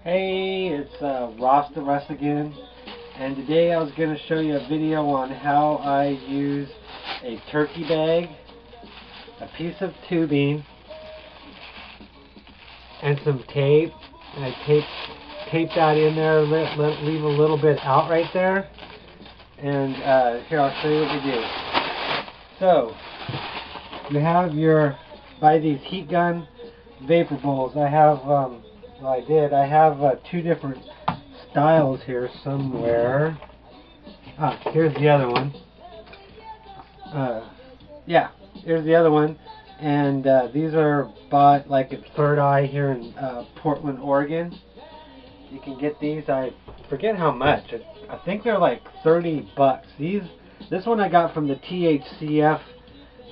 Hey, it's Ross the Russ again, and today I was going to show you a video on how I use a turkey bag, a piece of tubing, and some tape, and I tape that in there, leave a little bit out right there, and here I'll show you what we do. So, you have buy these heat gun vapor bowls. I have, I have two different styles here somewhere. Here's the other one. Yeah, here's the other one. And these are bought like at Third Eye here in Portland, Oregon. You can get these. I forget how much. I think they're like $30. This one I got from the THCF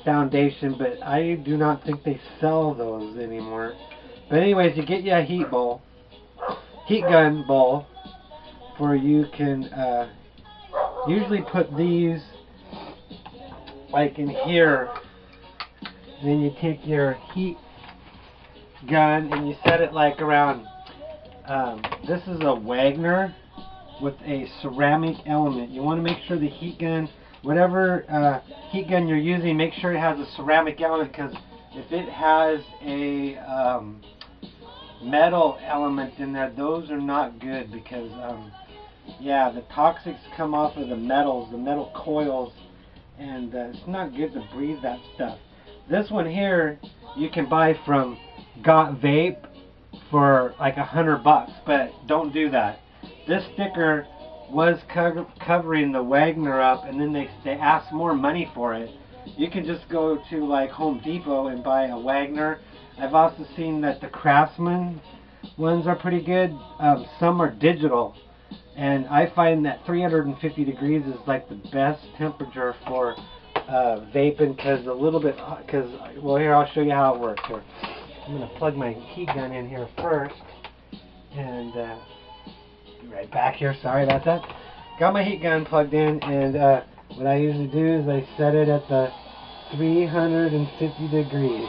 Foundation, but I do not think they sell those anymore. But anyways, you get you a heat gun bowl, where you can usually put these like in here. Then you take your heat gun and you set it like around. This is a Wagner with a ceramic element. You want to make sure the heat gun, whatever heat gun you're using, make sure it has a ceramic element, because if it has a metal element in there, those are not good, because yeah, the toxics come off of the metals, the metal coils, and it's not good to breathe that stuff. This one here you can buy from Got Vape for like $100, but don't do that. This sticker was covering the Wagner up, and then they asked more money for it. You can just go to like Home Depot and buy a Wagner. I've also seen that the Craftsman ones are pretty good. Some are digital, and I find that 350 degrees is like the best temperature for vaping, well, here, I'll show you how it works. Here, I'm going to plug my heat gun in here first, and be right back here. Sorry about that. Got my heat gun plugged in, and what I usually do is I set it at the 350 degrees.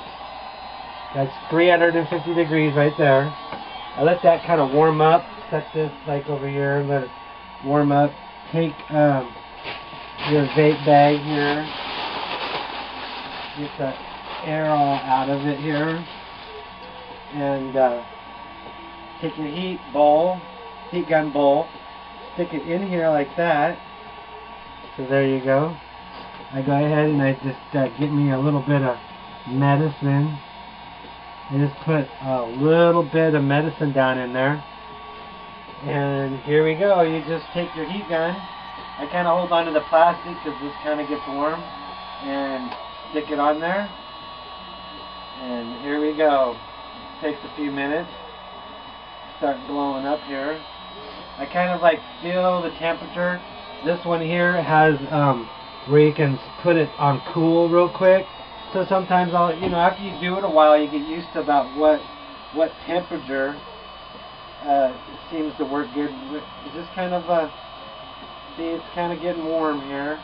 That's 350 degrees right there. I let that kind of warm up. Set this like over here, let it warm up. Take your vape bag here. Get the air all out of it here. And take your heat gun bowl, stick it in here like that. So there you go. I go ahead and I just get me a little bit of medicine. I just put a little bit of medicine down in there. And here we go. You just take your heat gun. I kind of hold on to the plastic because this kind of gets warm. And stick it on there. And here we go. Takes a few minutes. Start blowing up here. I kind of like feel the temperature. This one here has where you can put it on cool real quick. So sometimes I'll, after you do it a while, you get used to about what temperature seems to work good. It's just kind of see, it's kind of getting warm here.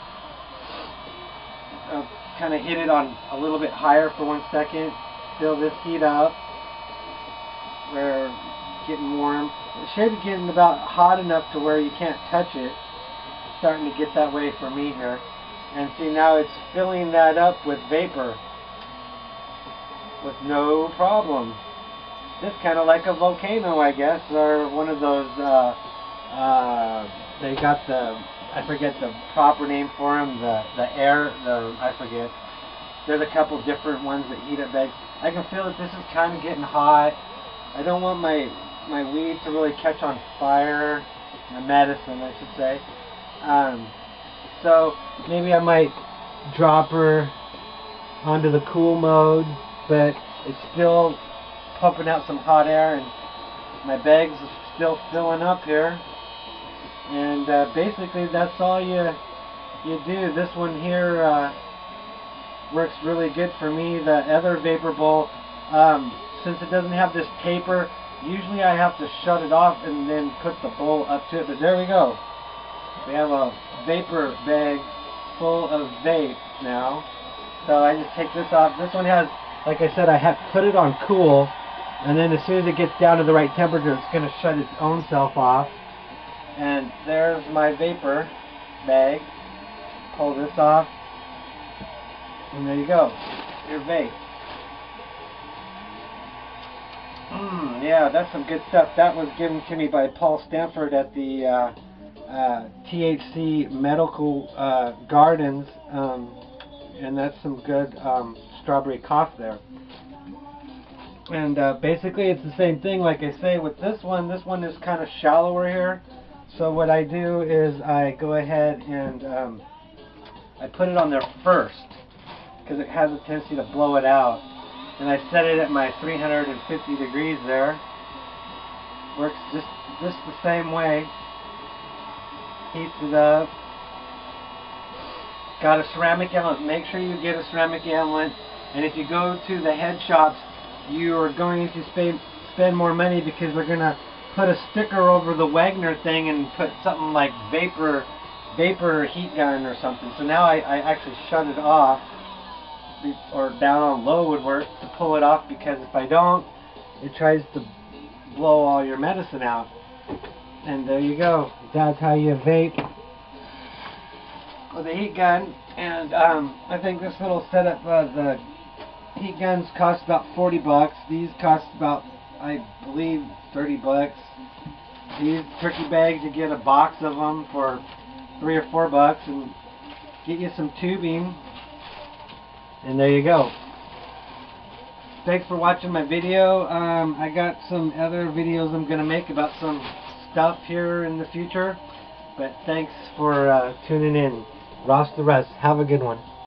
Kind of hit it on a little bit higher for 1 second. Fill this heat up. We're getting warm. It should be getting about hot enough to where you can't touch it. It's starting to get that way for me here. And see, now it's filling that up with vapor with no problem. Just kind of like a volcano, I guess, or one of those, they got I forget the proper name for them, I forget. There's a couple different ones that heat up bags. I can feel that this is kind of getting hot. I don't want my weed to really catch on fire, my medicine, I should say. So maybe I might drop her onto the cool mode, but it's still pumping out some hot air, and my bag's still filling up here. And basically that's all you do. This one here works really good for me. The other vapor bowl, since it doesn't have this taper, usually I have to shut it off and then put the bowl up to it. But there we go. We have a vapor bag full of vape now. So I just take this off. This one has, like I said, I have put it on cool, And then as soon as it gets down to the right temperature, it's going to shut its own self off. And there's my vapor bag. Pull this off. And there you go. Your vape. Yeah, that's some good stuff. That was given to me by Paul Stanford at the THC Medical Gardens. And that's some good strawberry cough there. And basically it's the same thing, like I say, with this one. This one is kind of shallower here. So what I do is I go ahead and I put it on there first, because it has a tendency to blow it out. And I set it at my 350 degrees there. Works just the same way. Heats it up. Got a ceramic element. Make sure you get a ceramic element. And if you go to the head shops, you are going to spend more money, because they're going to put a sticker over the Wagner thing and put something like vapor heat gun or something. So now I actually shut it off, or down on low would work to pull it off, because if I don't, it tries to blow all your medicine out. And there you go. That's how you vape with a heat gun. And I think this little setup, the heat guns cost about 40 bucks. These cost about, I believe, 30 bucks. These turkey bags, you get a box of them for 3 or 4 bucks, and get you some tubing. And there you go. Thanks for watching my video. I got some other videos I'm going to make about some stuff here in the future. But thanks for tuning in. Ross the Russ. Have a good one.